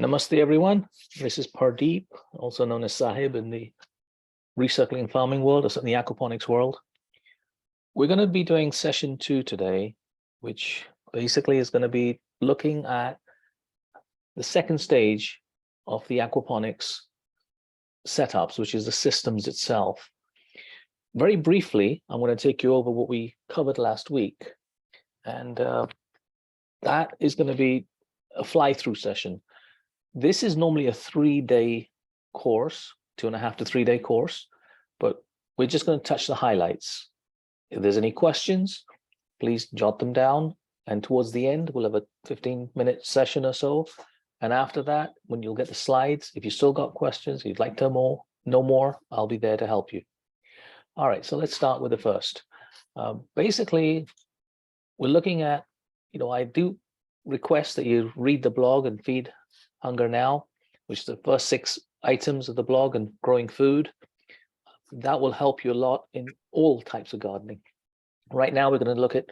Namaste, everyone. This is Pardeep, also known as Sahib in the recircling farming world, or in the aquaponics world. We're going to be doing session 2 today, which basically is going to be looking at the second stage of the aquaponics setups, which is the systems itself. Very briefly, I'm going to take you over what we covered last week, and that is going to be a fly-through session. This is normally a 3-day course, 2.5 to 3 day course, but we're just going to touch the highlights. If there's any questions, please jot them down. And towards the end, we'll have a 15-minute session or so. And after that, when you'll get the slides, if you still got questions, if you'd like to know more, I'll be there to help you. All right, so let's start with the first. Basically, we're looking at, I do request that you read the blog and Feed Hunger Now, which is the first 6 items of the blog, and growing food. That will help you a lot in all types of gardening. Right now, we're going to look at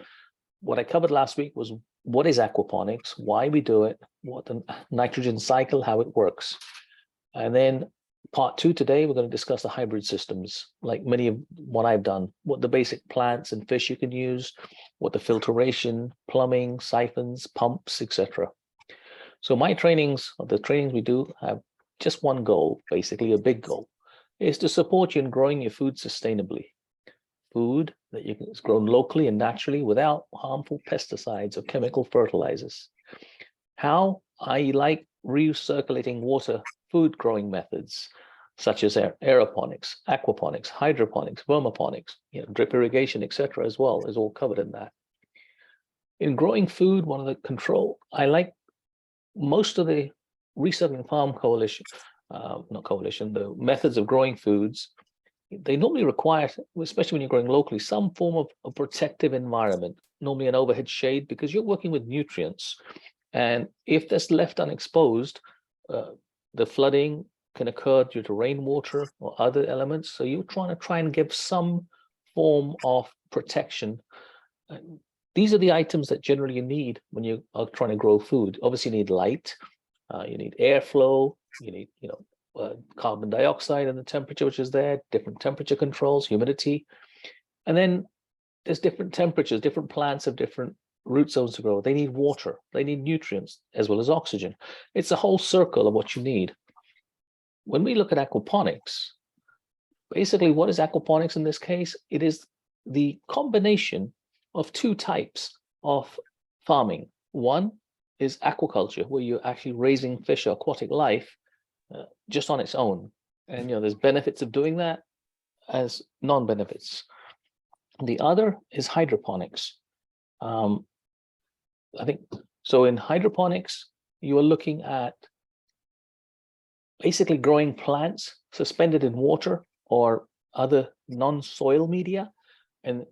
what I covered last week was what is aquaponics, why we do it, what the nitrogen cycle, how it works. And then part 2 today, we're going to discuss the hybrid systems, like many of what I've done, what the basic plants and fish you can use, what the filtration, plumbing, siphons, pumps, etc. So my trainings, or the trainings we do, have just one goal, basically a big goal, is to support you in growing your food sustainably. Food that is grown locally and naturally without harmful pesticides or chemical fertilizers. How I like recirculating water food growing methods, such as aeroponics, aquaponics, hydroponics, vermiponics, drip irrigation, etc. as well, is all covered in that. In growing food, one of the I like most of the Recircling Farm Coalition, the methods of growing foods, they normally require, especially when you're growing locally, some form of a protective environment, normally an overhead shade, because you're working with nutrients. And if that's left unexposed, the flooding can occur due to rainwater or other elements. So you're trying to give some form of protection. These are the items that generally you need when you are trying to grow food. Obviously, you need light, you need airflow, you need carbon dioxide and the temperature which is there, different temperature controls, humidity. And then there's different temperatures, different plants have different root zones to grow. They need water, they need nutrients, as well as oxygen. It's a whole circle of what you need. When we look at aquaponics, basically what is aquaponics in this case? It is the combination of 2 types of farming. One is aquaculture, where you're actually raising fish or aquatic life just on its own. And there's benefits of doing that as non-benefits. The other is hydroponics. I think so. In hydroponics, you are looking at basically growing plants suspended in water or other non-soil media, and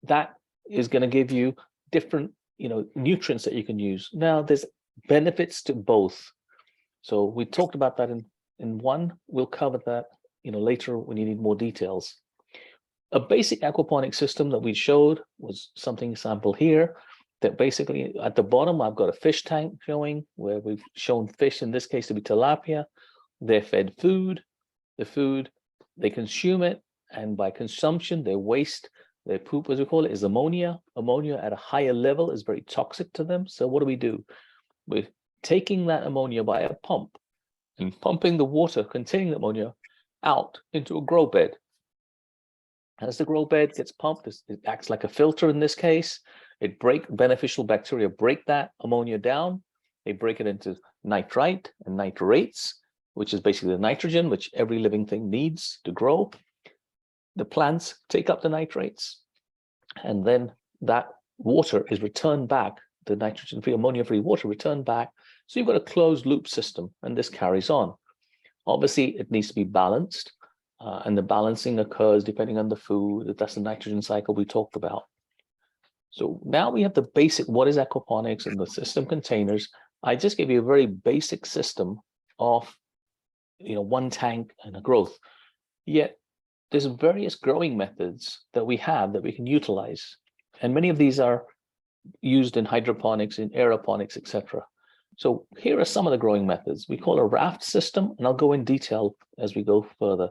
that is going to give you different nutrients that you can use. Now there's benefits to both, so we talked about that in one. We'll cover that later when you need more details. A basic aquaponic system that we showed was something sample here, that basically at the bottom I've got a fish tank showing, where we've shown fish, in this case to be tilapia. They're fed food. The food, they consume it, and by consumption they waste their poop, as we call it, is ammonia. Ammonia at a higher level is very toxic to them. So what do? We're taking that ammonia by a pump and pumping the water containing the ammonia out into a grow bed. As the grow bed gets pumped, it acts like a filter in this case. Beneficial bacteria break that ammonia down. They break it into nitrite and nitrates, which is basically the nitrogen which every living thing needs to grow. The plants take up the nitrates, and then that water is returned back, the nitrogen-free, ammonia-free water returned back. So you've got a closed loop system, and this carries on. Obviously, it needs to be balanced, and the balancing occurs depending on the food. That's the nitrogen cycle we talked about. So now we have the basic, what is aquaponics and the system containers. I just gave you a very basic system of, one tank and a growth. Yet there's various growing methods that we have that we can utilize. And many of these are used in hydroponics, in aeroponics, etc. So here are some of the growing methods. We call a raft system, and I'll go in detail as we go further.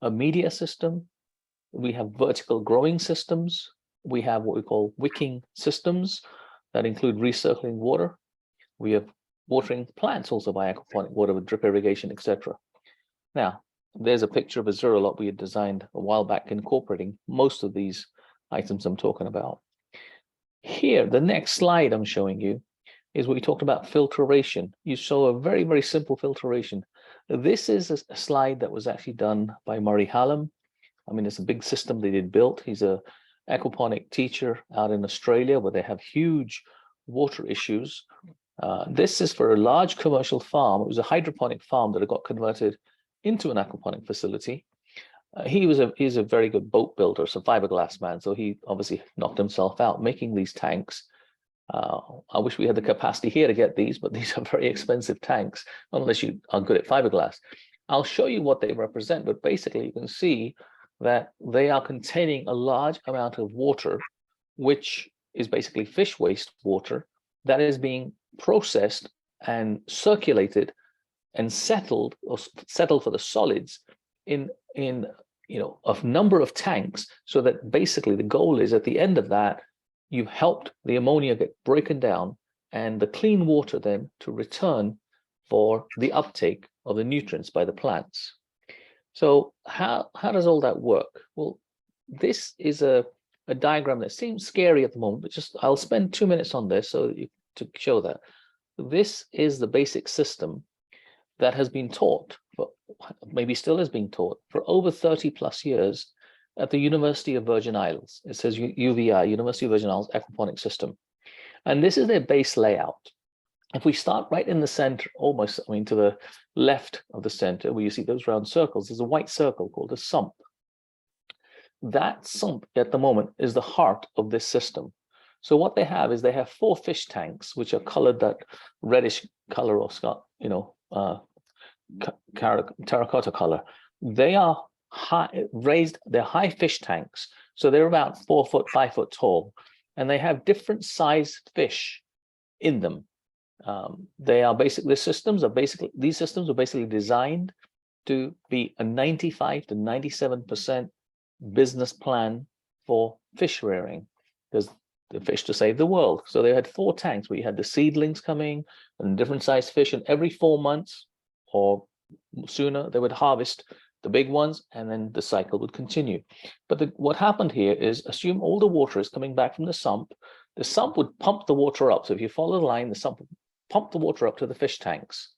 A media system. We have vertical growing systems. We have what we call wicking systems that include recircling water. We have watering plants also by aquaponic water with drip irrigation, etc. Now, there's a picture of a Zerolot we had designed a while back incorporating most of these items I'm talking about. Here, the next slide I'm showing you is what we talked about filtration. You saw a very, very simple filtration. This is a slide that was actually done by Murray Hallam. I mean, it's a big system they did built. He's a aquaponic teacher out in Australia where they have huge water issues. This is for a large commercial farm. It was a hydroponic farm that had got converted into an aquaponic facility. He's a very good boat builder, so fiberglass man. So he obviously knocked himself out making these tanks. I wish we had the capacity here to get these, but these are very expensive tanks, unless you are good at fiberglass. I'll show you what they represent, but basically you can see that they are containing a large amount of water, which is basically fish waste water that is being processed and circulated and settled for the solids in a number of tanks, so that basically the goal is at the end of that, you've helped the ammonia get broken down and the clean water then to return for the uptake of the nutrients by the plants. So how does all that work? Well, this is a diagram that seems scary at the moment, but just I'll spend 2 minutes on this to show that. This is the basic system that has been taught, maybe still is being taught, for over 30 plus years at the University of Virgin Islands. It says UVI, University of Virgin Islands Aquaponic System. And this is their base layout. If we start right in the center, almost, to the left of the center, where you see those round circles, there's a white circle called a sump. That sump at the moment is the heart of this system. So what they have is they have 4 fish tanks, which are colored that reddish color or terracotta color. They are they're high fish tanks. So they're about 4 foot, 5 foot tall, and they have different size fish in them. These systems are basically designed to be a 95 to 97% business plan for fish rearing. There's the fish to save the world. So they had 4 tanks where you had the seedlings coming and different sized fish, and every 4 months or sooner they would harvest the big ones, and then the cycle would continue. But what happened here is, assume all the water is coming back from the sump would pump the water up. So if you follow the line, the sump would pump the water up to the fish tanks.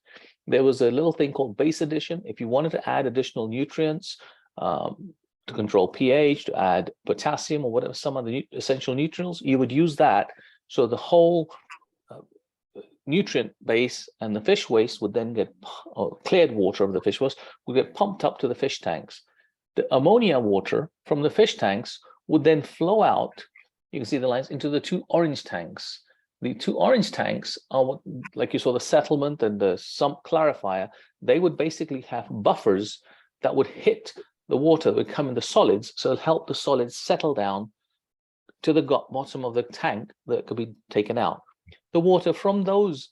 There was a little thing called base addition. If you wanted to add additional nutrients to control pH, to add potassium or whatever, some of the essential nutrients, you would use that. So the whole nutrient base and the fish waste would then get, or cleared water of the fish waste would get pumped up to the fish tanks. The ammonia water from the fish tanks would then flow out, you can see the lines, into the 2 orange tanks. The 2 orange tanks are what, like you saw the settlement and the sump clarifier, they would basically have buffers that would hit the water that would come in the solids, so it'll help the solids settle down to the bottom of the tank that could be taken out. The water from those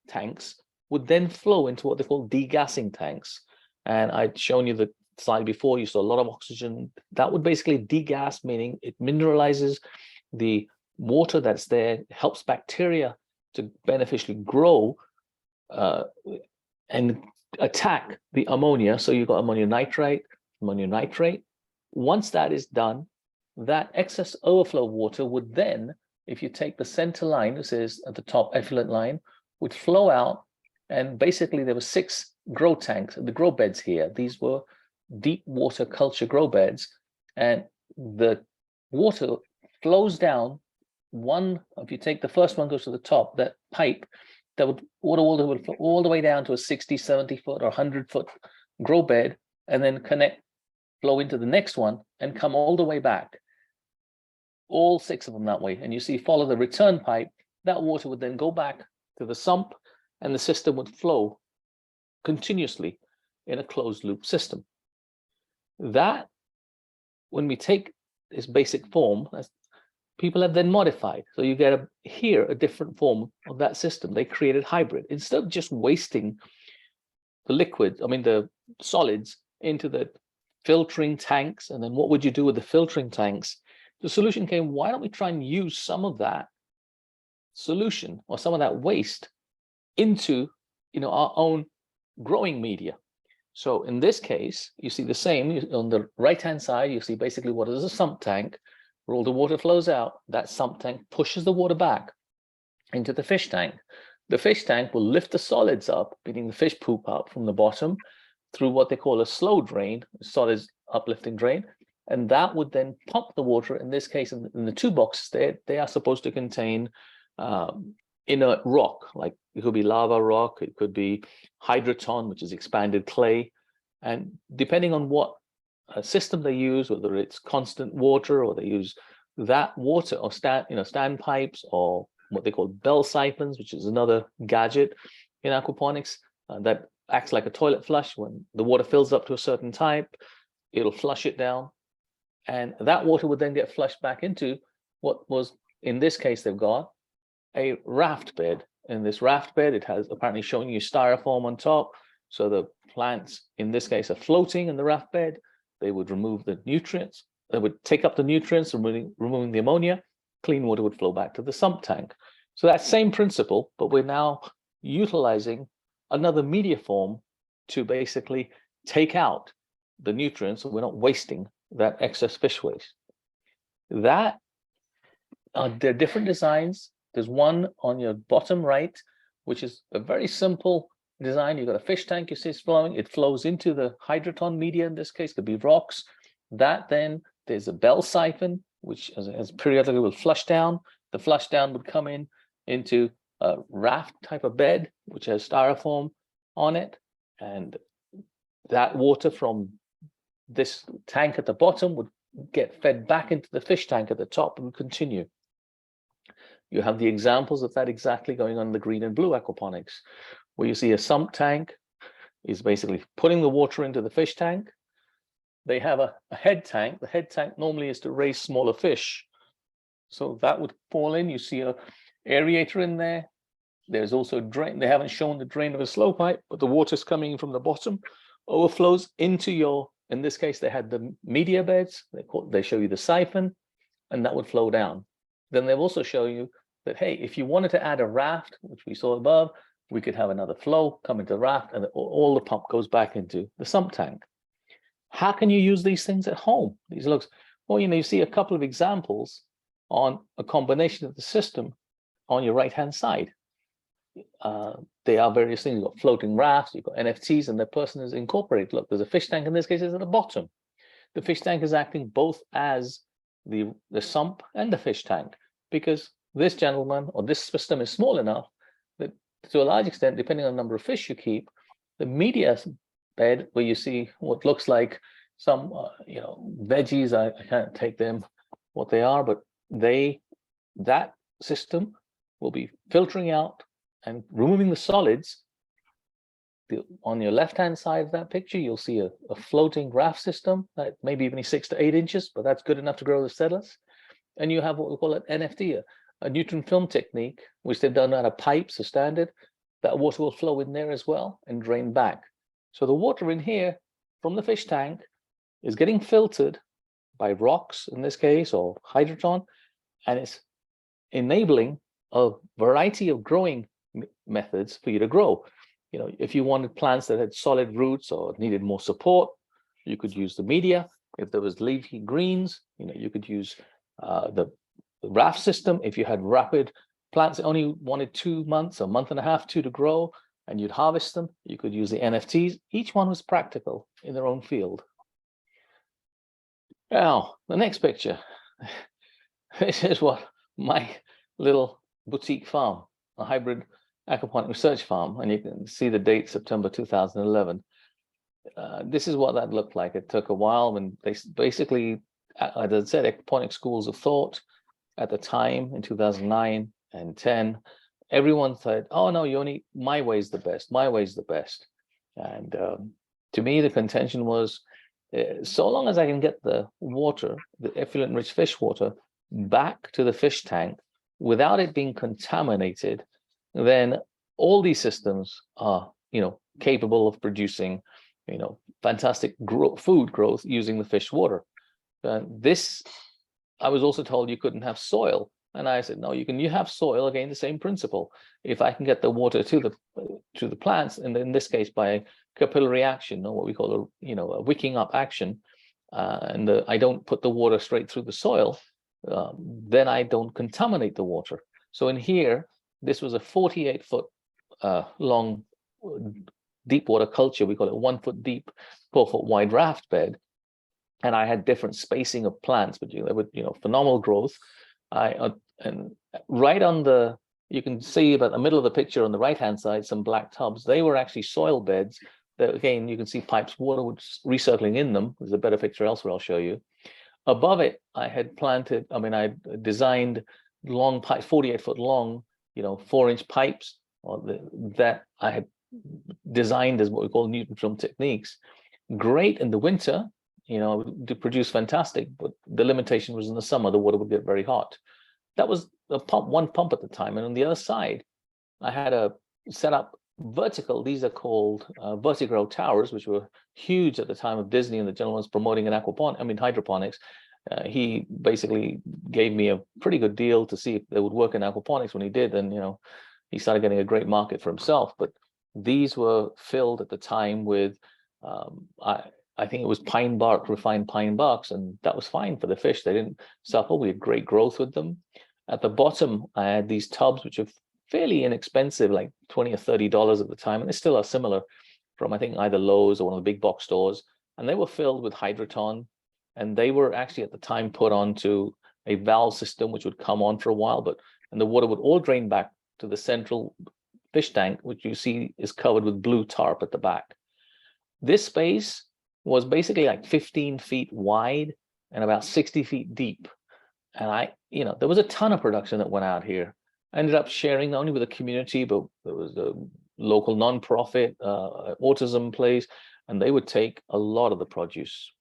tanks would then flow into what they call degassing tanks. And I'd shown you the slide before, you saw a lot of oxygen. That would basically degas, meaning it mineralizes the water that's there, helps bacteria to beneficially grow and attack the ammonia. So you've got ammonium nitrate. Once that is done, that excess overflow water would then, if you take the center line, this is at the top effluent line, would flow out. And basically there were 6 grow tanks, the grow beds here. These were deep water culture grow beds. And the water flows down. If you take the first one goes to the top, that pipe, water would flow all the way down to a 60, 70 foot or 100 foot grow bed, and then flow into the next one and come all the way back. All 6 of them that way. And you see, follow the return pipe, that water would then go back to the sump, and the system would flow continuously in a closed loop system. That, when we take this basic form, people have then modified. So you get here a different form of that system. They created hybrid. Instead of just wasting the liquids, the solids into the filtering tanks, and then what would you do with the filtering tanks? The solution came, why don't we try and use some of that solution or some of that waste into our own growing media? So in this case, you see the same on the right-hand side. You see basically what is a sump tank where all the water flows out. That sump tank pushes the water back into the fish tank. The fish tank will lift the solids up, meaning the fish poop up from the bottom through what they call a slow drain, solids uplifting drain. And that would then pump the water. In this case, in the two boxes there, they are supposed to contain inert rock, like it could be lava rock, it could be hydroton, which is expanded clay. And depending on what system they use, whether it's constant water or they use that water or standpipes or what they call bell siphons, which is another gadget in aquaponics that acts like a toilet flush. When the water fills up to a certain type, it'll flush it down. And that water would then get flushed back into what was, in this case, they've got a raft bed. In this raft bed, it has apparently showing you styrofoam on top. So the plants, in this case, are floating in the raft bed. They would remove the nutrients. They would take up the nutrients, removing the ammonia. Clean water would flow back to the sump tank. So that same principle, but we're now utilizing another media form to basically take out the nutrients, so we're not wasting that excess fish waste. That there are different designs. There's one on your bottom right, which is a very simple design. You've got a fish tank, you see it's flowing. It flows into the hydroton media, in this case, could be rocks. That then, there's a bell siphon, which as periodically will flush down. The flush down would come into a raft type of bed, which has styrofoam on it. And that water from this tank at the bottom would get fed back into the fish tank at the top and continue. You have the examples of that exactly going on in the green and blue aquaponics, where you see a sump tank is basically putting the water into the fish tank. They have a head tank. The head tank normally is to raise smaller fish. So that would fall in. You see an aerator in there. There's also a drain. They haven't shown the drain of a slow pipe, but the water's coming in from the bottom, overflows into your, in this case, they had the media beds. They show you the siphon, and that would flow down. Then they'll also show you that, hey, if you wanted to add a raft, which we saw above, we could have another flow come into the raft, and all the pump goes back into the sump tank. How can you use these things at home? These looks, well, you see a couple of examples on a combination of the system on your right-hand side. There are various things. You've got floating rafts, you've got NFTs, and the person is incorporated. Look, there's a fish tank, in this case, is at the bottom. The fish tank is acting both as the sump and the fish tank, because this gentleman or this system is small enough that to a large extent, depending on the number of fish you keep, the media bed where you see what looks like some veggies, I can't take them what they are, but that system will be filtering out and removing the solids. On your left-hand side of that picture, you'll see a floating raft system that maybe even 6 to 8 inches, but that's good enough to grow the settlers. And you have what we call an NFT, a neutron film technique, which they've done out of pipes, a standard. That water will flow in there as well and drain back. So the water in here from the fish tank is getting filtered by rocks, in this case, or hydroton, and it's enabling a variety of growing methods for you to grow. If you wanted plants that had solid roots or needed more support, you could use the media. If there was leafy greens, you could use the raft system. If you had rapid plants that only wanted 2 months, a month and a half, 2 to grow, and you'd harvest them, you could use the NFTs. Each one was practical in their own field. Now, the next picture. This is what my little boutique farm, a hybrid aquaponic research farm, and you can see the date, September 2011. This is what that looked like. It took a while, and they basically, as I said, aquaponic schools of thought at the time in 2009 and 10. Everyone said, "Oh no, my way's the best. My way's the best." And to me, the contention was, so long as I can get the water, the effluent-rich fish water, back to the fish tank without it being contaminated, then all these systems are, capable of producing, fantastic food growth using the fish water. This, I was also told you couldn't have soil. And I said, no, you have soil, again, the same principle. If I can get the water to the plants, and in this case by capillary action, or what we call a wicking up action, and I don't put the water straight through the soil, then I don't contaminate the water. So in here, this was a 48-foot long deep water culture. We call it 1 foot deep, 4-foot wide raft bed. And I had different spacing of plants, but they were, phenomenal growth. And right on you can see about the middle of the picture on the right-hand side, some black tubs. They were actually soil beds that, again, you can see pipes, water was recircling in them. There's a better picture elsewhere I'll show you. Above it, I had planted, I designed long pipes, 48-foot long, 4-inch pipes that I had designed as what we call Newton film techniques. Great in the winter, to produce fantastic, but the limitation was in the summer, the water would get very hot. That was one pump at the time. And on the other side, I had a set up vertical, these are called vertical towers, which were huge at the time of Disney, and the gentleman was promoting hydroponics. He basically gave me a pretty good deal to see if they would work in aquaponics. When he did, and he started getting a great market for himself. But these were filled at the time with I think it was pine bark, refined pine barks, and that was fine for the fish. They didn't suffer. We had great growth with them. At the bottom, I had these tubs, which are fairly inexpensive, like $20 or $30 at the time, and they still are similar from, I think, either Lowe's or one of the big box stores. And they were filled with Hydroton, and they were actually at the time put onto a valve system, which would come on for a while, and the water would all drain back to the central fish tank, which you see is covered with blue tarp at the back. This space was basically like 15 feet wide and about 60 feet deep. And there was a ton of production that went out here. I ended up sharing not only with the community, but there was a local nonprofit autism place, and they would take a lot of the produce.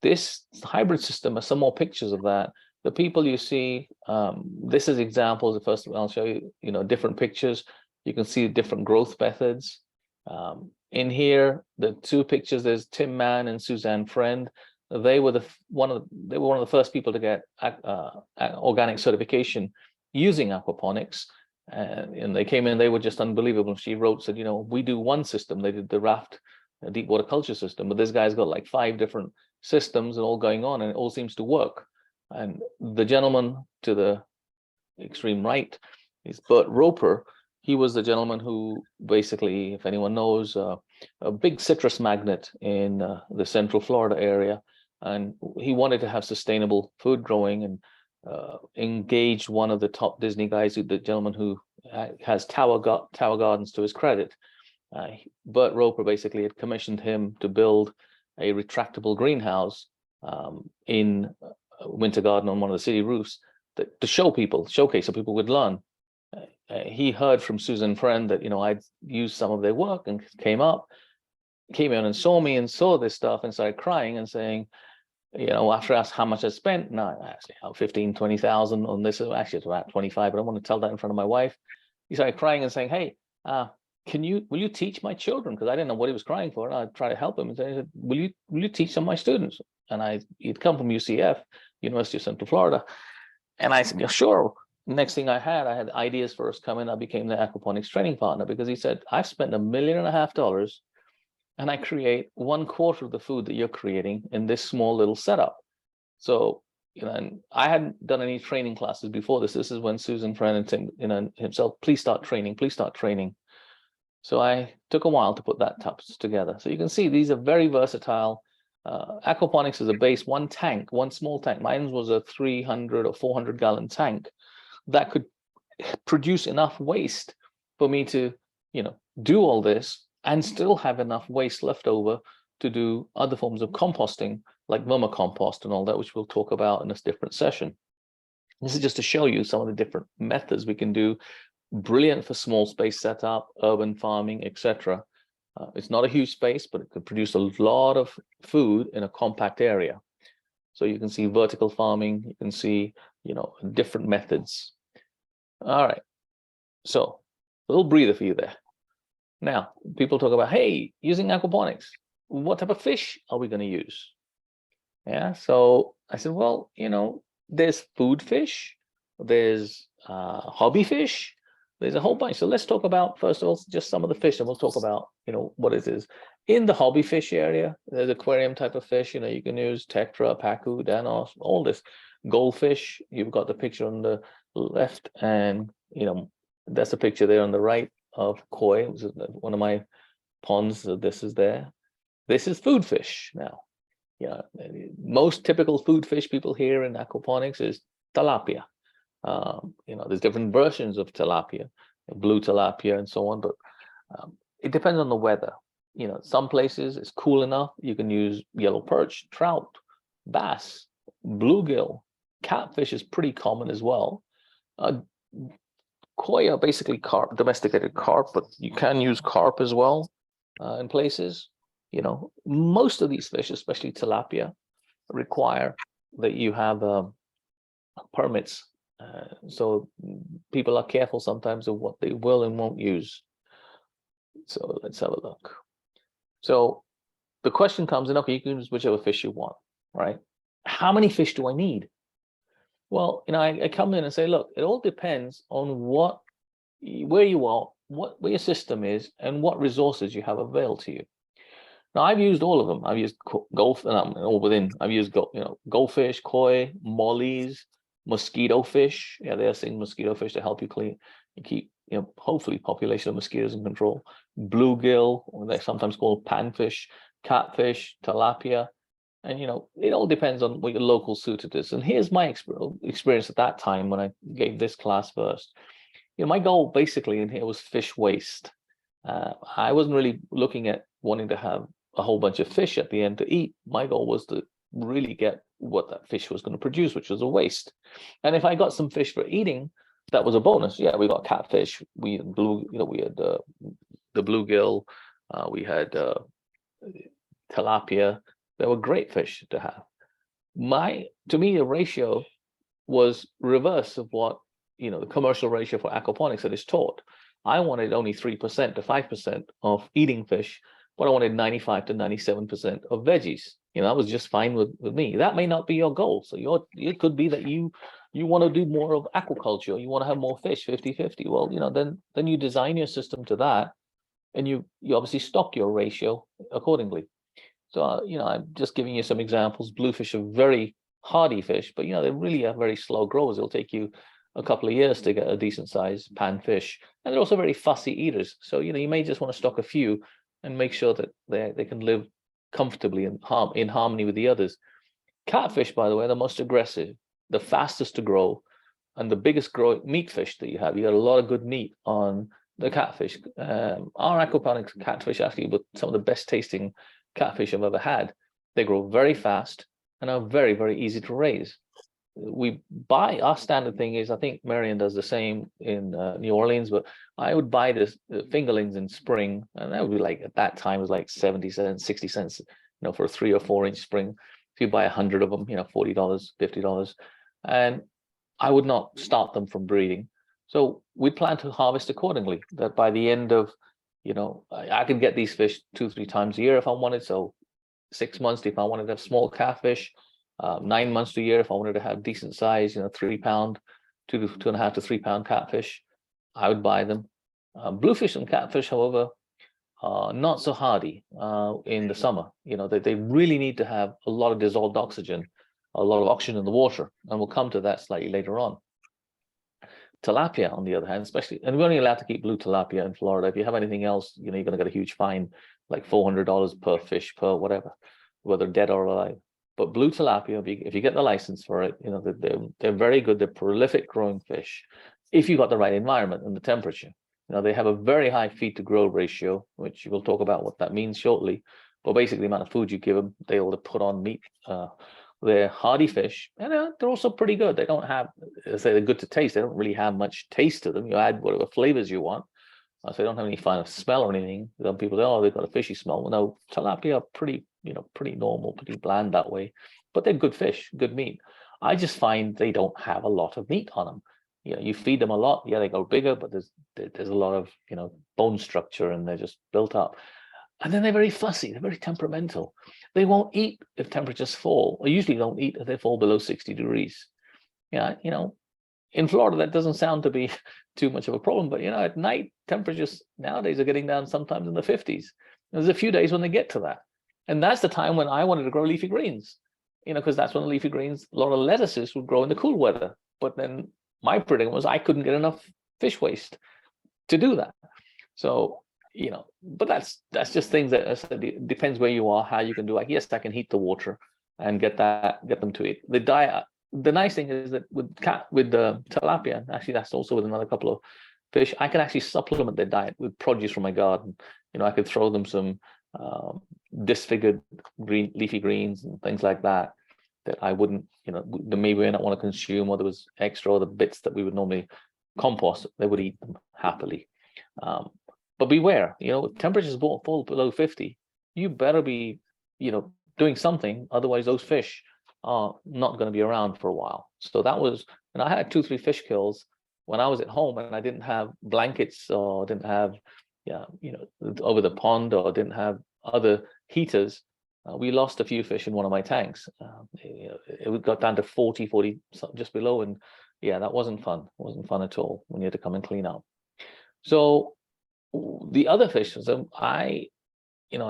This hybrid system are some more pictures of that. The people you see, this is examples. The first one I'll show you, different pictures. You can see different growth methods. In here, the two pictures, there's Tim Mann and Suzanne Friend. They were one of the first people to get organic certification using aquaponics. And they came in, they were just unbelievable. She said, we do one system. They did the raft deep water culture system, but this guy's got like 5 different systems and all going on, and it all seems to work. And the gentleman to the extreme right is Bert Roper. He was the gentleman who basically, if anyone knows, a big citrus magnet in the Central Florida area. And he wanted to have sustainable food growing, and engaged one of the top Disney guys, the gentleman who has Tower Gardens to his credit. Bert Roper basically had commissioned him to build a retractable greenhouse in Winter Garden on one of the city roofs to showcase so people would learn. He heard from Susan Friend that I'd used some of their work, and came in and saw me and saw this stuff and started crying and saying, after I asked how much I spent, no, I actually 15,000-20,000 on this. Actually, it's about 25, but I want to tell that in front of my wife. He started crying and saying, "Hey, will you teach my children?" Because I didn't know what he was crying for. And I tried to help him, and I said, will you teach some of my students? And he'd come from UCF, University of Central Florida, and I said, yeah, sure. Next thing I had ideas for us coming. I became the aquaponics training partner, because he said, I've spent $1.5 million and I create 1/4 of the food that you're creating in this small little setup. So, and I hadn't done any training classes before this. This is when Susan Friend and Tim, himself, please start training. So I took a while to put that together. So you can see these are very versatile. Aquaponics is a base, one small tank. Mine was a 300 or 400 gallon tank that could produce enough waste for me to, do all this and still have enough waste left over to do other forms of composting, like vermicompost and all that, which we'll talk about in this different session. This is just to show you some of the different methods we can do. Brilliant for small space setup, urban farming, etc. It's not a huge space, but it could produce a lot of food in a compact area. So you can see vertical farming, you can see, different methods. All right, so a little breather for you there. Now, people talk about, hey, using aquaponics, what type of fish are we going to use? Yeah, so I said, well, there's food fish, there's hobby fish, there's a whole bunch. So let's talk about, first of all, just some of the fish, and we'll talk about, what it is. In the hobby fish area, there's aquarium type of fish, you can use tetra, pacu, danos, all this. Goldfish, you've got the picture on the left, and, that's a picture there on the right of koi, which is one of my ponds. So this is there. This is food fish now. Yeah, most typical food fish people hear in aquaponics is tilapia. There's different versions of tilapia, blue tilapia and so on, but it depends on the weather. Some places it's cool enough, you can use yellow perch, trout, bass, bluegill, catfish is pretty common as well. Koi are basically carp, domesticated carp, but you can use carp as well in places. Most of these fish, especially tilapia, require that you have permits. So people are careful sometimes of what they will and won't use. So let's have a look. So the question comes in, okay, you can use whichever fish you want, right? How many fish do I need? Well, I come in and say, look, it all depends on where you are, where your system is, and what resources you have available to you. Now, I've used all of them. I've used I've used goldfish, koi, mollies, mosquito fish. Yeah, they're saying mosquito fish to help you keep, hopefully population of mosquitoes in control. Bluegill, or they're sometimes called panfish, catfish, tilapia. And, it all depends on what your local suited is. And here's my experience at that time when I gave this class first. My goal basically in here was fish waste. I wasn't really looking at wanting to have a whole bunch of fish at the end to eat. My goal was to really get what that fish was going to produce, which was a waste. And if I got some fish for eating, that was a bonus. Yeah, we got catfish, we had the bluegill, we had tilapia. They were great fish to have. To me, the ratio was reverse of what the commercial ratio for aquaponics that is taught. I wanted only 3% to 5% of eating fish, but I wanted 95 to 97% of veggies. That was just fine with me. That may not be your goal. So it could be that you want to do more of aquaculture, you want to have more fish, 50-50. Well, then you design your system to that, and you obviously stock your ratio accordingly. So I'm just giving you some examples. Bluefish are very hardy fish, but they really are very slow growers. It'll take you a couple of years to get a decent sized panfish, and they're also very fussy eaters. So you may just want to stock a few and make sure that they can live comfortably in harmony with the others. Catfish, by the way, are the most aggressive, the fastest to grow, and the biggest growing meat fish that you have. You got a lot of good meat on the catfish. Our aquaponics catfish actually were some of the best tasting catfish I've ever had. They grow very fast and are very, very easy to raise. Our standard thing is, I think Marion does the same in New Orleans, but I would buy this fingerlings in spring, and that would be at that time it was like 70 cents, 60 cents, for a 3 or 4 inch spring. If you buy 100 of them, $40, $50, and I would not start them from breeding. So we plan to harvest accordingly, that by the end of, I could get these fish 2-3 times a year if I wanted. So 6 months if I wanted to have small catfish, 9 months to a year if I wanted to have decent size, 3 pound, 2.5 to 3 pound catfish, I would buy them. Bluefish and catfish, however, are not so hardy in the summer. They really need to have a lot of dissolved oxygen, a lot of oxygen in the water, and we'll come to that slightly later on. Tilapia, on the other hand, especially, and we're only allowed to keep blue tilapia in Florida. If you have anything else, you're going to get a huge fine, like $400 per fish, per whatever, whether dead or alive. But blue tilapia, if you get the license for it, they're very good. They're prolific growing fish if you got the right environment and the temperature. They have a very high feed to grow ratio, which we'll talk about what that means shortly. But basically, the amount of food you give them, they're able to put on meat. They're hardy fish, and they're also pretty good. They don't have, say, they're good to taste. They don't really have much taste to them. You add whatever flavors you want. So they don't have any kind of smell or anything. Some people say, oh, they've got a fishy smell. Well, no, tilapia are pretty normal, pretty bland that way. but they're good fish, good meat. I just find they don't have a lot of meat on them. You feed them a lot, yeah, they go bigger, but there's a lot of bone structure, and they're just built up. And then they're very fussy, they're very temperamental. They won't eat if temperatures fall, or usually don't eat if they fall below 60 degrees. Yeah, in Florida, that doesn't sound to be too much of a problem, but at night, temperatures nowadays are getting down sometimes in the 50s. There's a few days when they get to that. And that's the time when I wanted to grow leafy greens, because that's when the leafy greens, a lot of lettuces would grow in the cool weather. But then my predicament was I couldn't get enough fish waste to do that. So, but that's just things that I said, it depends where you are, how you can do. Like, yes, I can heat the water and get them to eat. The diet. The nice thing is that with the tilapia, actually that's also with another couple of fish, I can actually supplement their diet with produce from my garden. I could throw them some disfigured leafy greens and things like that I wouldn't, that maybe we not want to consume, or there was extra, or the bits that we would normally compost, they would eat them happily. But beware, if temperatures fall below 50, you better be, doing something, otherwise those fish are not going to be around for a while. So that was, and I had 2-3 fish kills when I was at home, and I didn't have blankets, or didn't have, over the pond, or didn't have other heaters. We lost a few fish in one of my tanks. It got down to 40, just below, and yeah, that wasn't fun. It wasn't fun at all when you had to come and clean up. So the other fish, I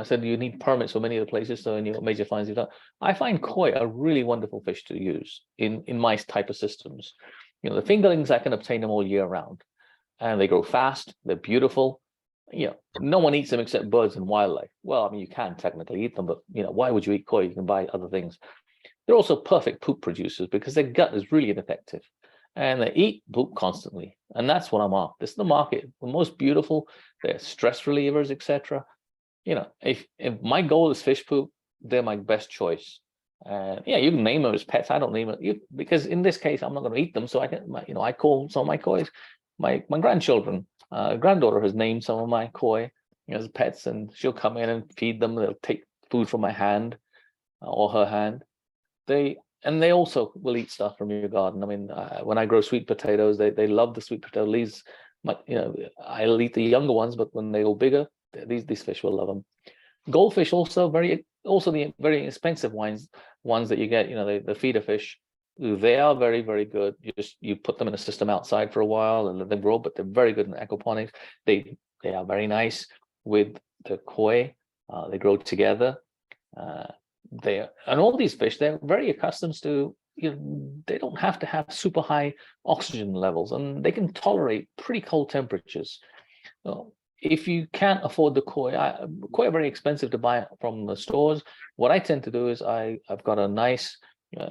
said you need permits for many of the places, so in major finds you've done. I find koi a really wonderful fish to use in my type of systems. The fingerlings, I can obtain them all year round, and they grow fast. They're beautiful. No one eats them except birds and wildlife. Well, I mean, you can technically eat them, but why would you eat koi? You can buy other things. They're also perfect poop producers because their gut is really ineffective, and they eat poop constantly. And that's what I'm after. This is the market. The most beautiful. They're stress relievers, etc. If my goal is fish poop, they're my best choice. Yeah, you can name them as pets. I don't name it because in this case, I'm not going to eat them. So I can, I call some of my koi my grandchildren. Granddaughter has named some of my koi as pets, and she'll come in and feed them. They'll take food from my hand or her hand. They also will eat stuff from your garden. I mean, when I grow sweet potatoes, they love the sweet potato leaves. I'll eat the younger ones, but when they go bigger, these fish will love them. Goldfish also the very expensive ones that you get, the feeder fish. They are very, very good. You put them in a system outside for a while and let them grow, but they're very good in aquaponics. They are very nice with the koi. They grow together. And all these fish, they're very accustomed to, they don't have to have super high oxygen levels, and they can tolerate pretty cold temperatures. So if you can't afford the koi are very expensive to buy from the stores. What I tend to do is I've got a nice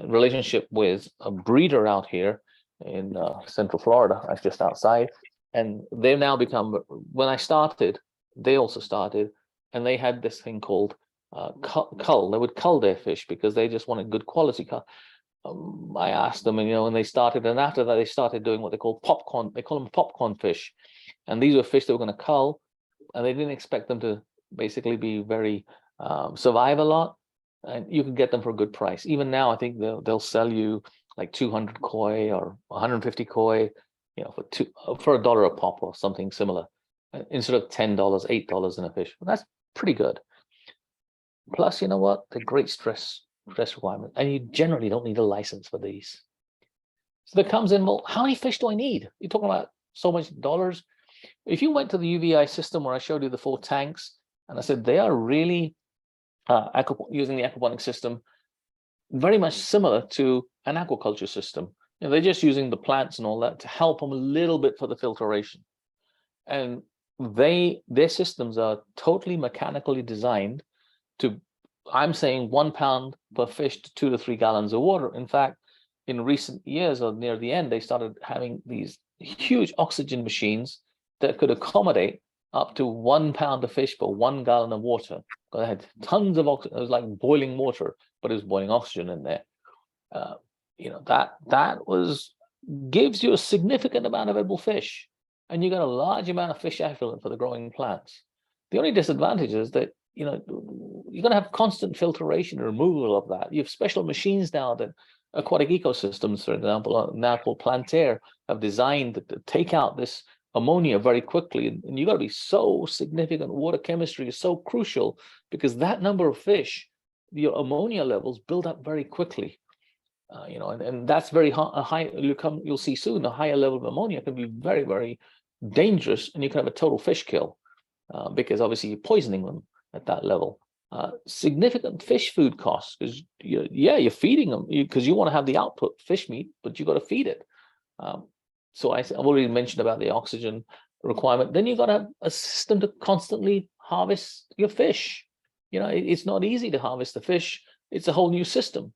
relationship with a breeder out here in Central Florida. I'm just outside, and they've now become. When I started, they also started, and they had this thing called cull. They would cull their fish because they just wanted good quality cull. I asked them, and they started, and after that they started doing what they call popcorn. They call them popcorn fish, and these were fish they were going to cull, and they didn't expect them to basically be very survive a lot, and you can get them for a good price. Even now, I think they'll sell you like 200 koi or 150 koi, for $1 a pop or something similar, instead of $10, $8 in a fish. Well, that's pretty good. Plus, you know what? They're great stress requirement, and you generally don't need a license for these. So that comes in, well, how many fish do I need? You're talking about so much dollars. If you went to the UVI system where I showed you the 4 tanks, and I said they are really using the aquaponics system very much similar to an aquaculture system. They're just using the plants and all that to help them a little bit for the filtration. And their systems are totally mechanically designed to, I'm saying 1 pound per fish to 2 to 3 gallons of water. In fact, in recent years or near the end, they started having these huge oxygen machines that could accommodate up to 1 pound of fish per 1 gallon of water. They had tons of oxygen. It was like boiling water, but it was boiling oxygen in there. That gives you a significant amount of edible fish, and you got a large amount of fish effluent for the growing plants. The only disadvantage is that you're going to have constant filtration and removal of that. You have special machines now that aquatic ecosystems, for example, now called Plantair, have designed to take out this ammonia very quickly. And you've got to be so significant. Water chemistry is so crucial because that number of fish, your ammonia levels build up very quickly. And that's very high. You'll see soon a higher level of ammonia can be very, very dangerous, and you can have a total fish kill because obviously you're poisoning them at that level. Significant fish food costs because you're feeding them because you want to have the output fish meat, but you got to feed it. So I've already mentioned about the oxygen requirement. Then you've got to have a system to constantly harvest your fish. It's not easy to harvest the fish. It's a whole new system.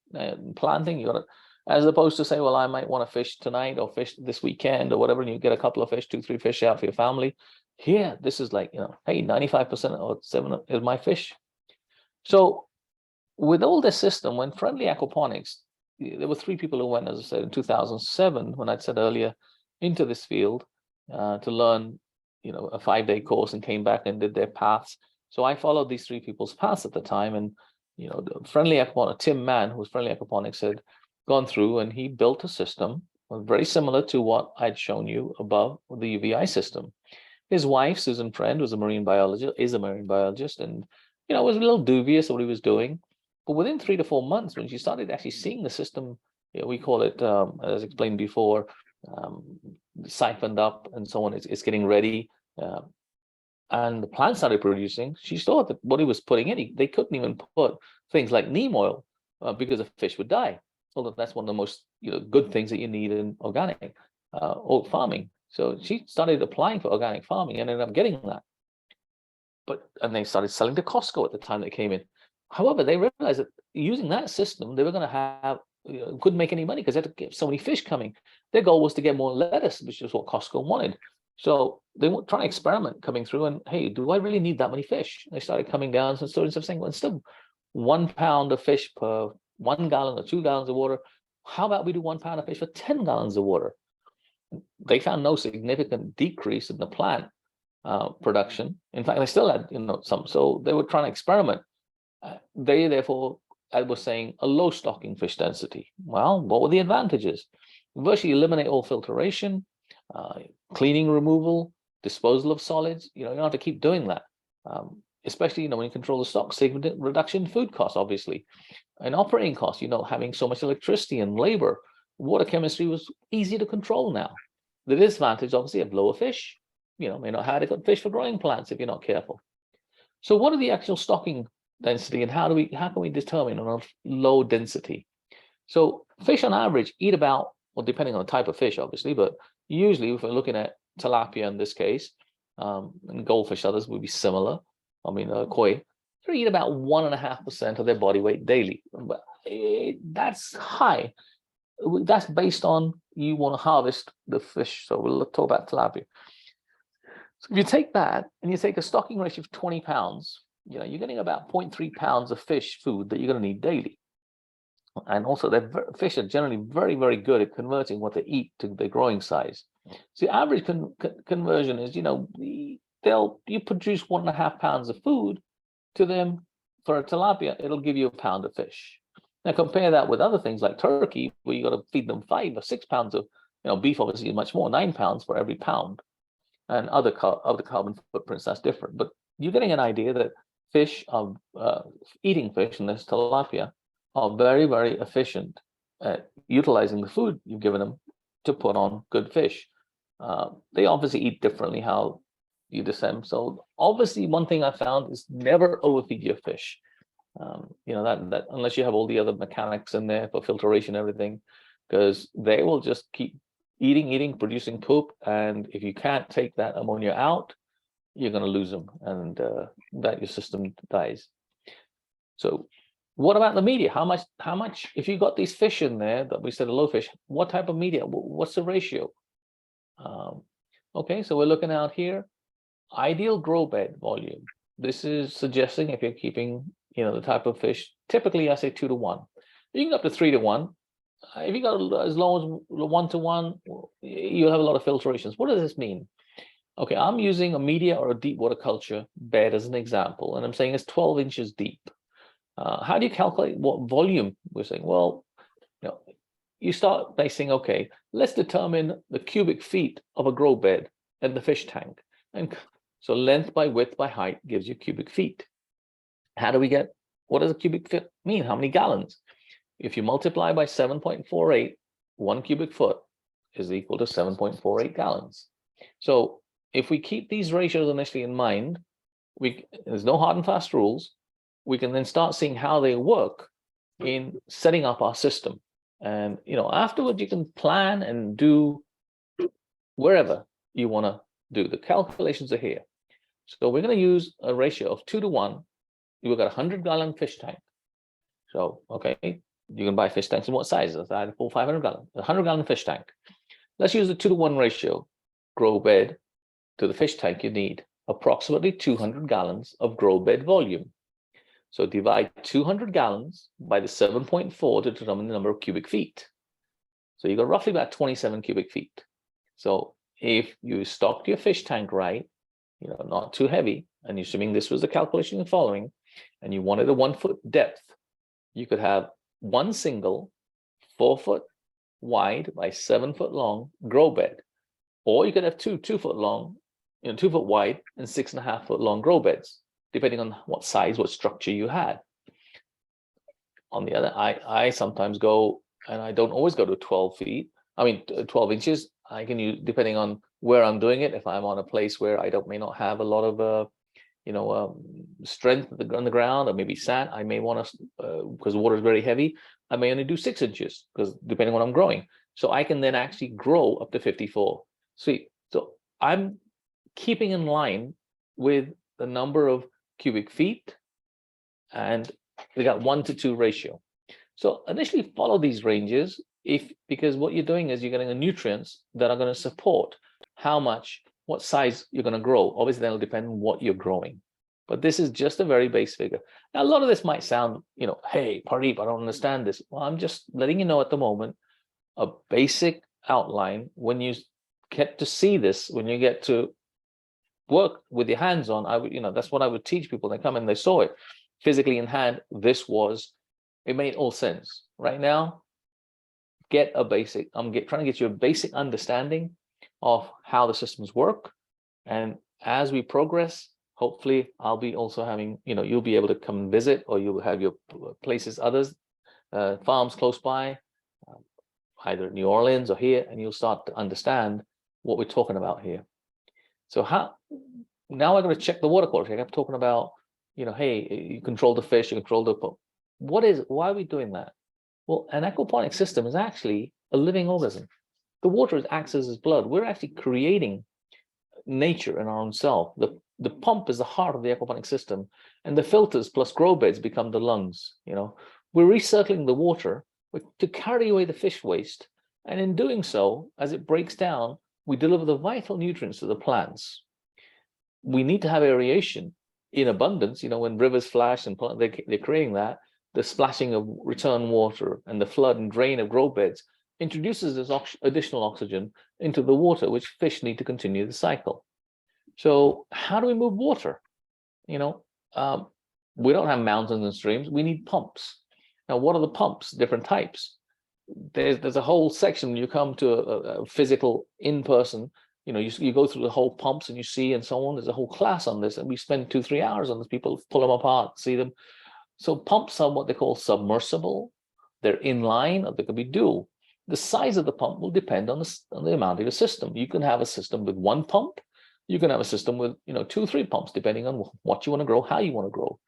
Planting, you got to, as opposed to say, well, I might want to fish tonight or fish this weekend or whatever, and you get a couple of fish, 2-3 fish out for your family. Here, this is like, hey, 95% or 7 is my fish. So with all this system, when Friendly Aquaponics, there were 3 people who went, as I said, in 2007, when I'd said earlier, into this field to learn, a 5-day course, and came back and did their paths. So I followed these 3 people's paths at the time, and the Friendly Aquaponics, Tim Mann, who was Friendly Aquaponics, had gone through and he built a system very similar to what I'd shown you above with the UVI system. His wife, Susan Friend, is a marine biologist, and was a little dubious of what he was doing. But within 3 to 4 months, when she started actually seeing the system, we call it, as explained before, siphoned up and so on, it's getting ready. And the plant started producing. She saw that what he was putting in, they couldn't even put things like neem oil because the fish would die. Although that's one of the most good things that you need in organic oil farming. So she started applying for organic farming and ended up getting that. And they started selling to Costco at the time they came in. However, they realized that using that system, they were going to have, couldn't make any money because they had to get so many fish coming. Their goal was to get more lettuce, which is what Costco wanted. So they were trying to experiment coming through and, hey, do I really need that many fish? And they started coming down and instead of saying, well, instead of 1 pound of fish per 1 gallon or 2 gallons of water, how about we do 1 pound of fish for 10 gallons of water? They found no significant decrease in the plant production. In fact, they still had some. So they were trying to experiment. They therefore, I was saying, a low stocking fish density. Well, what were the advantages? Virtually eliminate all filtration, cleaning, removal, disposal of solids. You don't have to keep doing that. Especially when you control the stock, significant reduction in food costs, obviously, and operating costs. Having so much electricity and labor, water chemistry was easy to control now. The disadvantage, obviously, of lower fish. May not have adequate fish for growing plants if you're not careful. So, what are the actual stocking density, and how can we determine on a low density? So, fish on average eat about, well, depending on the type of fish, obviously, but usually if we're looking at tilapia in this case, and goldfish, others would be similar. Koi, they eat about 1.5% of their body weight daily. That's high. That's based on you want to harvest the fish. So we'll talk about tilapia. So if you take that and you take a stocking ratio of 20 pounds, you're getting about 0.3 pounds of fish food that you're going to need daily. And also, fish are generally very, very good at converting what they eat to their growing size. So the average conversion is, you produce 1.5 pounds of food to them. For a tilapia, it'll give you 1 pound of fish. Now compare that with other things like turkey, where you got to feed them 5 or 6 pounds of, beef obviously is much more, 9 pounds for every pound. And other carbon footprints, that's different. But you're getting an idea that fish are eating fish, and this tilapia, are very, very efficient at utilizing the food you've given them to put on good fish. They obviously eat differently how you descend. So obviously, one thing I found is never overfeed your fish. That unless you have all the other mechanics in there for filtration and everything, because they will just keep eating, producing poop, and if you can't take that ammonia out, you're going to lose them, and that your system dies. So what about the media? How much, if you got these fish in there that we said are low fish, what type of media? What's the ratio? Okay, so we're looking out here. Ideal grow bed volume. This is suggesting if you're keeping, the type of fish, typically I say 2 to 1. You can go up to 3 to 1. If you got as low as 1 to 1, you'll have a lot of filtrations. What does this mean? Okay, I'm using a media or a deep water culture bed as an example, and I'm saying it's 12 inches deep. How do you calculate what volume? We're saying, well, you start by saying, okay, let's determine the cubic feet of a grow bed and the fish tank. And so length by width by height gives you cubic feet. How do we get, what does a cubic foot mean? How many gallons? If you multiply by 7.48, 1 cubic foot is equal to 7.48 gallons. So if we keep these ratios initially in mind, there's no hard and fast rules. We can then start seeing how they work in setting up our system. And afterwards you can plan and do wherever you want to do. The calculations are here. So we're going to use a ratio of 2 to 1. You've got a 100-gallon fish tank. So, okay, you can buy fish tanks in what sizes? I had a full 500-gallon, a 100-gallon fish tank. Let's use the 2 to 1 ratio. Grow bed to the fish tank, you need approximately 200 gallons of grow bed volume. So divide 200 gallons by the 7.4 to determine the number of cubic feet. So you got roughly about 27 cubic feet. So if you stocked your fish tank right, not too heavy, and you're assuming this was the calculation you're following, and you wanted a 1 foot depth, you could have one single 4 foot wide by 7 foot long grow bed, or you could have two 2 foot long, 2 foot wide and 6.5 foot long grow beds, depending on what size, what structure you had. On the other, I sometimes go, and I don't always go to 12 inches. I can use, depending on where I'm doing it. If I'm on a place where I may not have a lot of strength on the ground, or maybe sand, I may want to, because the water is very heavy, I may only do 6 inches, because depending on what I'm growing. So I can then actually grow up to 54. See, so I'm keeping in line with the number of cubic feet, and we got 1 to 2 ratio. So initially follow these ranges, because what you're doing is you're getting the nutrients that are going to support what size you're going to grow. Obviously, that'll depend on what you're growing. But this is just a very base figure. Now, a lot of this might sound, hey, Pardeep, I don't understand this. Well, I'm just letting you know at the moment, a basic outline. When you get to see this, when you get to work with your hands on, that's what I would teach people. They come and they saw it physically in hand. It made all sense. Right now, I'm trying to get you a basic understanding of how the systems work. And as we progress, hopefully I'll be also having, you'll be able to come and visit, or you'll have your places, farms close by, either New Orleans or here, and you'll start to understand what we're talking about here. So now I'm going to check the water quality. I'm talking about, hey, you control the fish, you control the pump. Why are we doing that? Well, an aquaponic system is actually a living organism. The water acts as blood. We're actually creating nature in our own self. The pump is the heart of the aquaponic system, and the filters plus grow beds become the lungs. We're recircling the water to carry away the fish waste, and in doing so, as it breaks down, we deliver the vital nutrients to the plants. We need to have aeration in abundance. When rivers flash and they're creating that, the splashing of return water and the flood and drain of grow beds introduces this additional oxygen into the water, which fish need to continue the cycle. So how do we move water? We don't have mountains and streams. We need pumps. Now, what are the pumps? Different types. There's a whole section when you come to a physical in-person, you go through the whole pumps and you see and so on. There's a whole class on this, and we spend 2-3 hours on this. People pull them apart, see them. So pumps are what they call submersible. They're inline, or they can be dual. The size of the pump will depend on the amount of your system. You can have a system with 1 pump. You can have a system with 2-3 pumps, depending on what you want to grow, how you want to grow.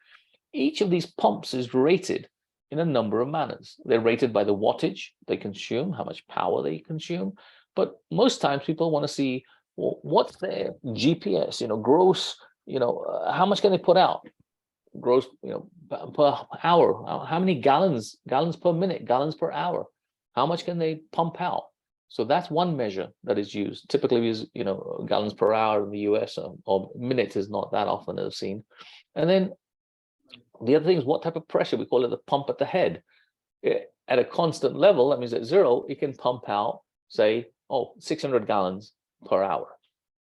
Each of these pumps is rated in a number of manners. They're rated by the wattage they consume, how much power they consume. But most times people want to see, well, what's their GPS, gross, how much can they put out? Gross, per hour. How many gallons per minute, gallons per hour? How much can they pump out? So that's one measure that is used. Typically we use, gallons per hour in the US, or minutes is not that often as seen. And then the other thing is what type of pressure. We call it the pump at the head. At a constant level, that means at 0, it can pump out, say, 600 gallons per hour.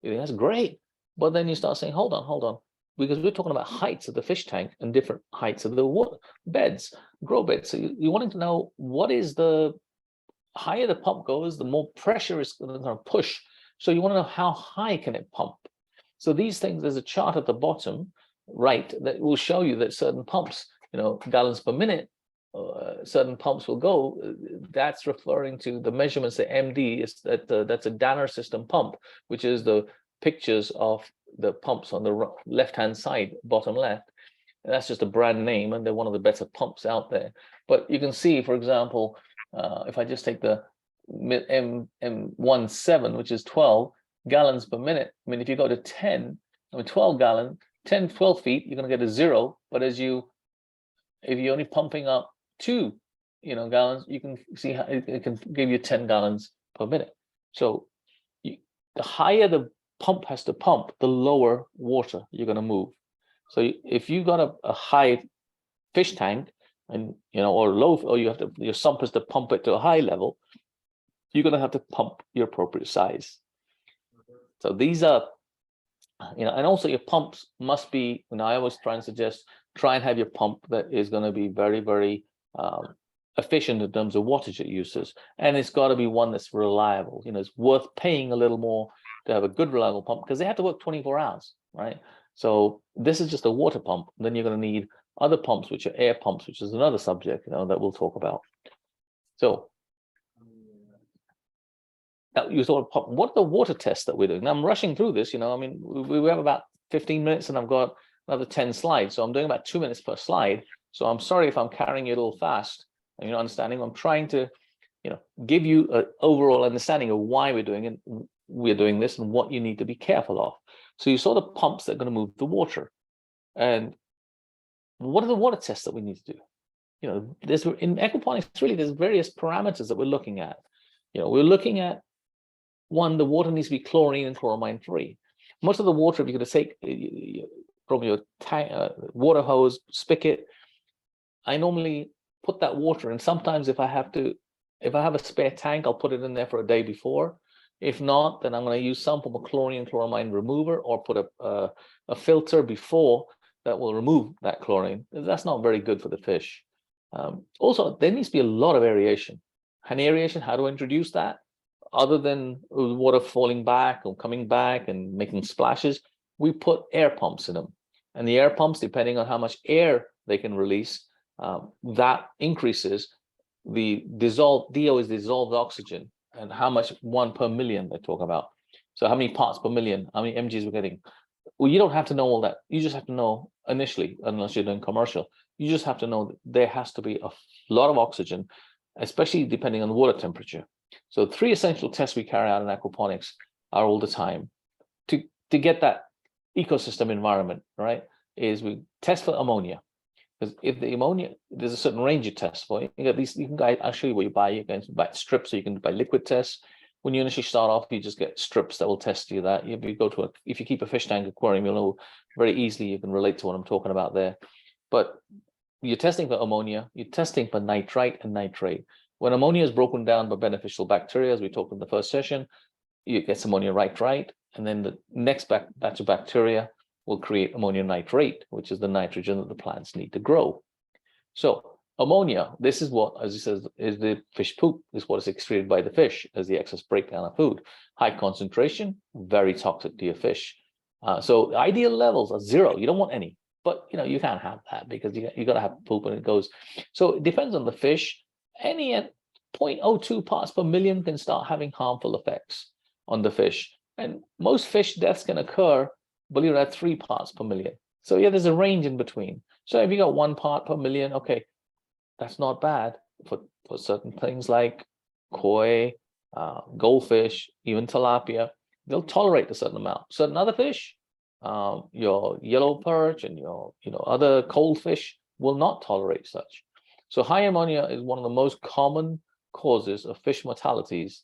You think that's great. But then you start saying, hold on. because we're talking about heights of the fish tank and different heights of the water beds, grow beds. So you're wanting to know what is the higher the pump goes, the more pressure is going to push. So you want to know how high can it pump. So these things, there's a chart at the bottom right that will show you that certain pumps, gallons per minute, certain pumps will go. That's referring to the measurements. The MD is that's a Danner system pump, which is the pictures of the pumps on the left-hand side, bottom left. And that's just a brand name, and they're one of the better pumps out there. But you can see, for example, if I just take the M17, which is 12 gallons per minute. I mean, if you go to 10, 12 gallon, 10, 12 feet, you're going to get a 0. But if you're only pumping up 2, gallons, you can see how it can give you 10 gallons per minute. So the higher the pump has to pump, the lower water you're going to move. So if you got a high fish tank and or low, or your sump is to pump it to a high level, you're going to have to pump your appropriate size. So these are, and also your pumps must be, I always try and have your pump that is going to be very, very efficient in terms of wattage it uses. And it's got to be one that's reliable. It's worth paying a little more to have a good, reliable pump, because they have to work 24 hours, right? So this is just a water pump. Then you're going to need other pumps, which are air pumps, which is another subject, that we'll talk about. So now you thought, what are the water tests that we're doing? Now I'm rushing through this, I mean, we have about 15 minutes and I've got another 10 slides. So I'm doing about 2 minutes per slide. So I'm sorry if I'm carrying it a little fast and you're not understanding. I'm trying to, give you an overall understanding of why we're doing this and what you need to be careful of. So you saw the pumps that are going to move the water. And what are the water tests that we need to do? There's in aquaponics, really, there's various parameters that we're looking at. We're looking at, one, the water needs to be chlorine and chloramine free. Most of the water, if you're going to take from your tank, water hose, spigot, I normally put that water in. Sometimes if I have a spare tank, I'll put it in there for a day before. If not, then I'm going to use some form of chlorine and chloramine remover, or put a filter before that will remove that chlorine. That's not very good for the fish. Also, there needs to be a lot of aeration. And aeration, how do I introduce that? Other than water falling back or coming back and making splashes, we put air pumps in them. And the air pumps, depending on how much air they can release, that increases the DO is dissolved oxygen, and how much 1 per million they talk about. So how many parts per million, how many mgs we're getting. Well, you don't have to know all that. You just have to know initially, unless you're doing commercial, you just have to know that there has to be a lot of oxygen, especially depending on the water temperature. So 3 essential tests we carry out in aquaponics are all the time to get that ecosystem environment, right? Is we test for ammonia. Because if the ammonia, there's a certain range of tests for it. You get these, I'll show you what you buy. You can buy strips, so you can buy liquid tests. When you initially start off, you just get strips that will test you that. If you go to if you keep a fish tank aquarium, you'll know very easily, you can relate to what I'm talking about there. But you're testing for ammonia, you're testing for nitrite and nitrate. When ammonia is broken down by beneficial bacteria, as we talked in the first session, you get some ammonia nitrite, and then the next batch of bacteria will create ammonium nitrate, which is the nitrogen that the plants need to grow. So ammonia, this is what, as it says, is the fish poop, is what is excreted by the fish as the excess breakdown of food. High concentration, very toxic to your fish. So the ideal levels are 0. You don't want any, but you can't have that because you got to have poop and it goes. So it depends on the fish. Any at 0.02 parts per million can start having harmful effects on the fish. And most fish deaths can occur, believe it or not, 3 parts per million. So yeah, there's a range in between. So if you got 1 part per million, okay, that's not bad for certain things like koi, goldfish, even tilapia. They'll tolerate a certain amount. Certain other fish, your yellow perch and your other cold fish will not tolerate such. So high ammonia is one of the most common causes of fish mortalities,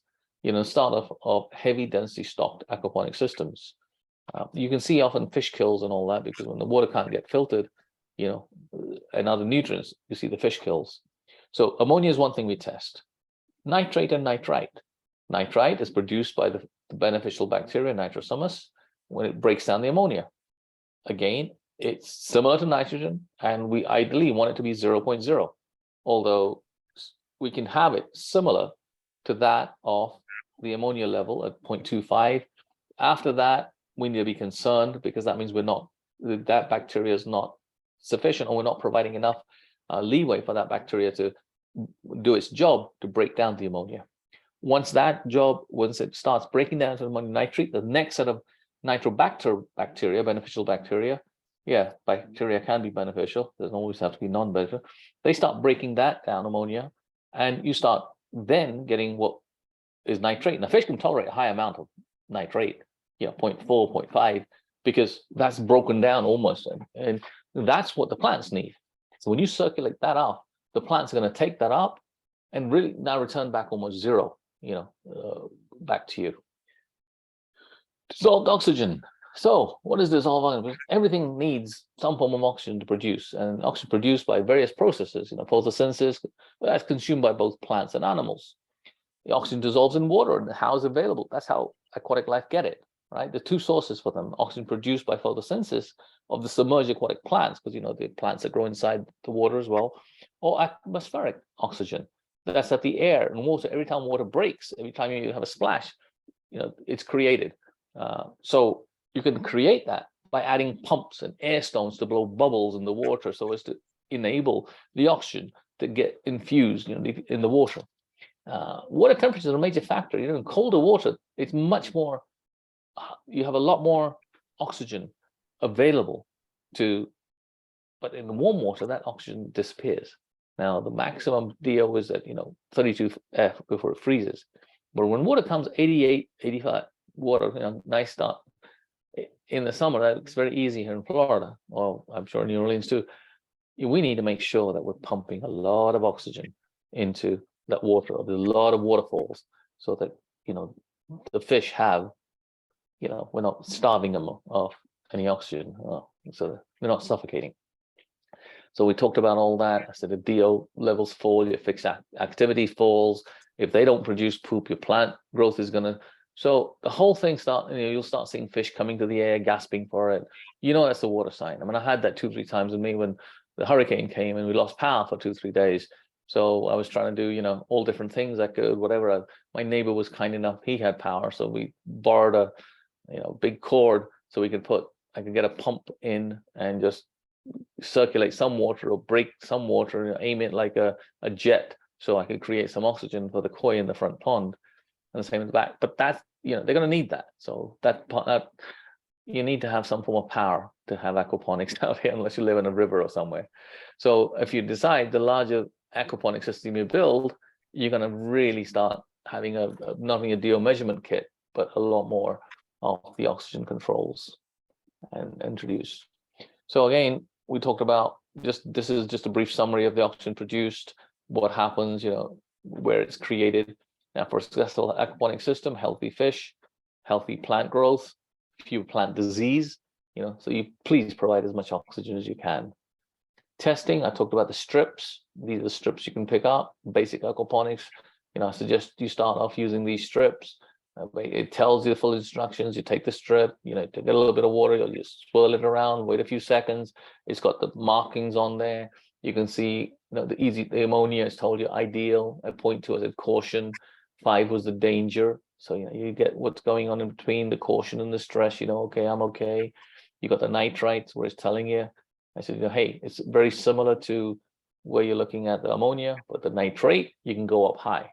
start of heavy density stocked aquaponic systems. You can see often fish kills and all that, because when the water can't get filtered, and other nutrients, you see the fish kills. So ammonia is one thing we test. Nitrate and nitrite. Nitrite is produced by the beneficial bacteria, Nitrosomus, when it breaks down the ammonia. Again, it's similar to nitrogen, and we ideally want it to be 0.0, although we can have it similar to that of the ammonia level at 0.25. After that, we need to be concerned, because that means that bacteria is not sufficient, or we're not providing enough leeway for that bacteria to do its job to break down the ammonia. Once it starts breaking down to ammonium nitrate, the next set of nitrobacter bacteria, beneficial bacteria, bacteria can be beneficial, doesn't always have to be non-beneficial. They start breaking that down, ammonia, and you start then getting what is nitrate. Now, fish can tolerate a high amount of nitrate, 0.4, 0.5, because that's broken down almost, and that's what the plants need. So when you circulate that off, the plants are going to take that up and really now return back almost zero, back to you. Dissolved oxygen. So what is dissolved oxygen? Everything needs some form of oxygen to produce, and oxygen produced by various processes. Photosynthesis, that's consumed by both plants and animals. The oxygen dissolves in water, and how is available? That's how aquatic life get it, right? There's two sources for them: oxygen produced by photosynthesis of the submerged aquatic plants, because the plants that grow inside the water as well, or atmospheric oxygen. That's that the air and water, every time water breaks, every time you have a splash, it's created. So you can create that by adding pumps and air stones to blow bubbles in the water, so as to enable the oxygen to get infused in the water. Water temperature is a major factor. In colder water, it's much more, you have a lot more oxygen available but in the warm water, that oxygen disappears. Now, the maximum DO is at 32 F before it freezes. But when water comes 88, 85 water, nice start in the summer, that's very easy here in Florida, or I'm sure in New Orleans too. We need to make sure that we're pumping a lot of oxygen into that water. There's a lot of waterfalls, so that the fish have, we're not starving them of any oxygen, so they're not suffocating. So we talked about all that. I said the DO levels fall, your fixed activity falls. If they don't produce poop, your plant growth is going to. So the whole thing you'll start seeing fish coming to the air, gasping for it. That's the water sign. I mean, I had that 2-3 times with me when the hurricane came and we lost power for 2-3 days. So I was trying to do, all different things I could, whatever. My neighbor was kind enough; he had power, so we borrowed a, big cord so I could get a pump in and just circulate some water or break some water, aim it like a jet, so I could create some oxygen for the koi in the front pond, and the same in the back. But that's, they're going to need that. So that you need to have some form of power to have aquaponics out here, unless you live in a river or somewhere. So if you decide the larger aquaponic system you build, you're going to really start having not only a DO measurement kit, but a lot more of the oxygen controls and introduced. So again, we talked about this is just a brief summary of the oxygen produced, what happens, where it's created. Now, for a successful aquaponic system, healthy fish, healthy plant growth, few plant disease, so you please provide as much oxygen as you can. Testing, I talked about the strips. These are the strips you can pick up, basic aquaponics. I suggest you start off using these strips. It tells you the full instructions. You take the strip, to get a little bit of water, you'll just swirl it around, wait a few seconds. It's got the markings on there. You can see, the ammonia is told you ideal. At 0.2 I said caution. 5 was the danger. So you get what's going on in between the caution and the stress. Okay, I'm okay. You got the nitrites where it's telling you. I said, hey, it's very similar to where you're looking at the ammonia, but the nitrate, you can go up high.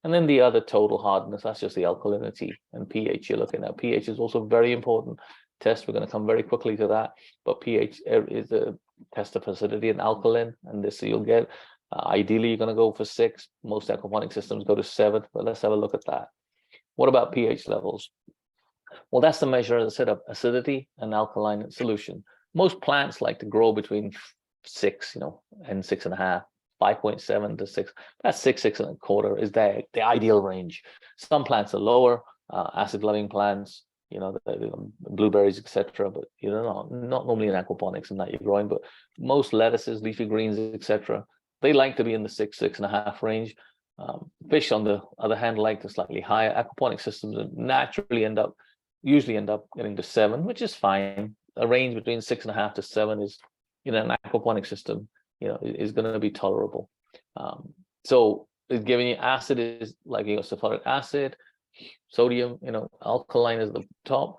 And then the other total hardness, that's just the alkalinity, and pH you're looking at. pH is also very important test. We're going to come very quickly to that, but pH is a test of acidity and alkaline, and this you'll get. Ideally, you're going to go for 6. Most aquaponic systems go to 7, but let's have a look at that. What about pH levels? Well, that's the measure, as I said, of acidity and alkaline solution. Most plants like to grow between 6, and 6.5. 5.7 to 6. That's 6.25 is the ideal range. Some plants are lower, acid-loving plants, the blueberries, etc. But not normally in aquaponics and that you're growing. But most lettuces, leafy greens, etc. They like to be in the 6.5 range. Fish, on the other hand, like the slightly higher. Aquaponic systems naturally usually end up getting to 7, which is fine. a range between 6.5 to 7 is, in an aquaponic system, is going to be tolerable. So it's giving you acid is like sulfuric acid, sodium, alkaline is the top.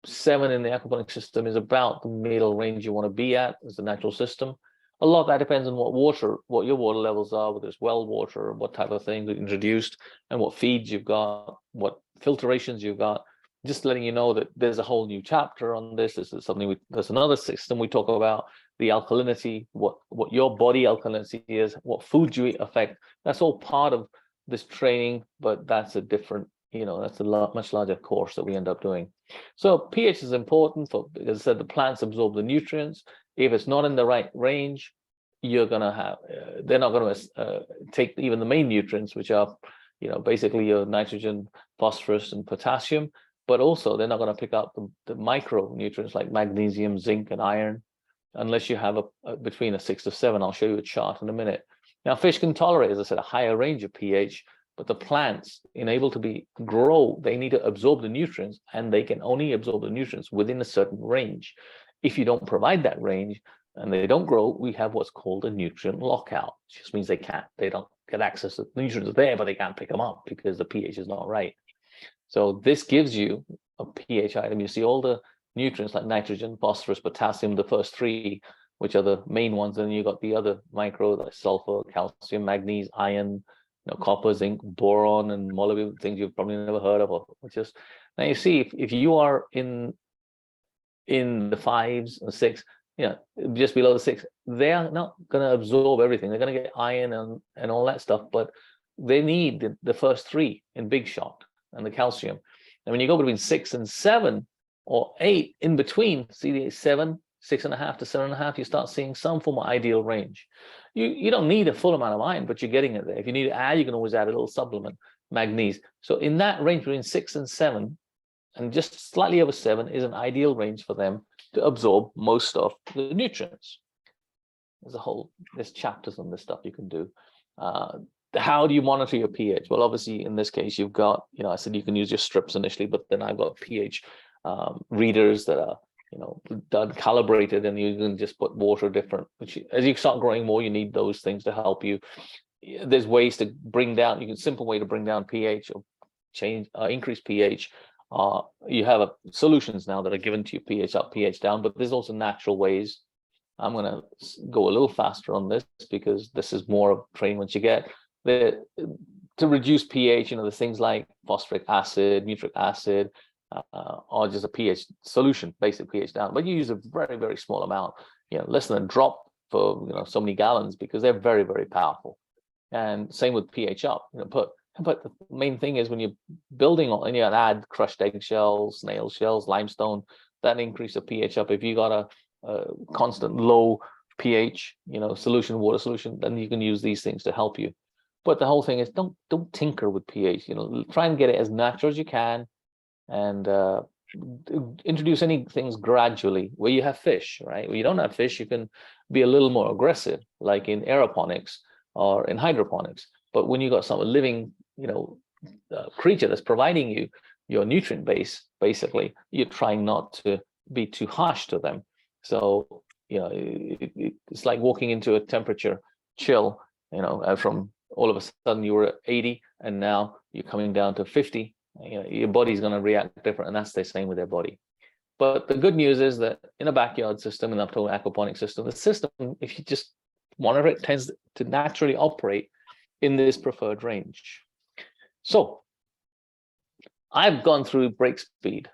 7 in the aquaponic system is about the middle range you want to be at as the natural system. A lot of that depends on what your water levels are, whether it's well water, what type of things are introduced, and what feeds you've got, what filtrations you've got. Just letting you know that there's a whole new chapter on this. This is something there's another system we talk about, the alkalinity, what your body alkalinity is, what foods you eat affect. That's all part of this training, but that's a different, that's a much larger course that we end up doing. So pH is important for, as I said, the plants absorb the nutrients. If it's not in the right range, you're gonna have, they're not gonna take even the main nutrients, which are, basically your nitrogen, phosphorus, and potassium. But also they're not going to pick up the micronutrients like magnesium, zinc, and iron, unless you have between a 6 to 7. I'll show you a chart in a minute. Now, fish can tolerate, as I said, a higher range of pH, but the plants, able to grow, they need to absorb the nutrients, and they can only absorb the nutrients within a certain range. If you don't provide that range and they don't grow, we have what's called a nutrient lockout. It just means they don't get access to the nutrients there, but they can't pick them up because the pH is not right. So this gives you a pH item. You see all the nutrients like nitrogen, phosphorus, potassium, the first 3, which are the main ones. And you got the other micro, like sulfur, calcium, manganese, iron, copper, zinc, boron, and molybdenum, things you've probably never heard of. Now you see if you are in the 5s and 6, just below the 6, they are not going to absorb everything. They're going to get iron and all that stuff, but they need the first 3 in big shot, and the calcium. And when you go between 6 and 7 or 8, in between, see the 7, 6.5 to 7.5, you start seeing some form of ideal range. You don't need a full amount of iron, but you're getting it there. If you need to add, you can always add a little supplement, magnesium. So in that range between 6 and 7, and just slightly over 7, is an ideal range for them to absorb most of the nutrients. There's chapters on this stuff you can do. How do you monitor your pH? Well, obviously, in this case, you've got, I said you can use your strips initially, but then I've got pH readers that are, done calibrated, and you can just put water different, which as you start growing more, you need those things to help you. There's ways to bring down, simple way to bring down pH or increase pH. You have solutions now that are given to you, pH up, pH down, but there's also natural ways. I'm going to go a little faster on this because this is more of training once you get to reduce pH. There's things like phosphoric acid, nitric acid, or just a pH solution, basic pH down. But you use a very, very small amount, less than a drop for so many gallons, because they're very, very powerful. And same with pH up. But the main thing is when you're building on, and you add crushed eggshells, snail shells, limestone, that increase of pH up. If you got a constant low pH, solution, water solution, then you can use these things to help you. But the whole thing is don't tinker with pH. Try and get it as natural as you can, and introduce any things gradually. Where you have fish, right? Where you don't have fish, you can be a little more aggressive, like in aeroponics or in hydroponics. But when you got some living, creature that's providing you your nutrient base, basically, you're trying not to be too harsh to them. So it's like walking into a temperature chill. From all of a sudden you were at 80 and now you're coming down to 50. Your body's going to react different, and that's the same with their body. But the good news is that in a backyard system, in the aquaponic system, the system, if you just monitor it, tends to naturally operate in this preferred range. So I've gone through break speed.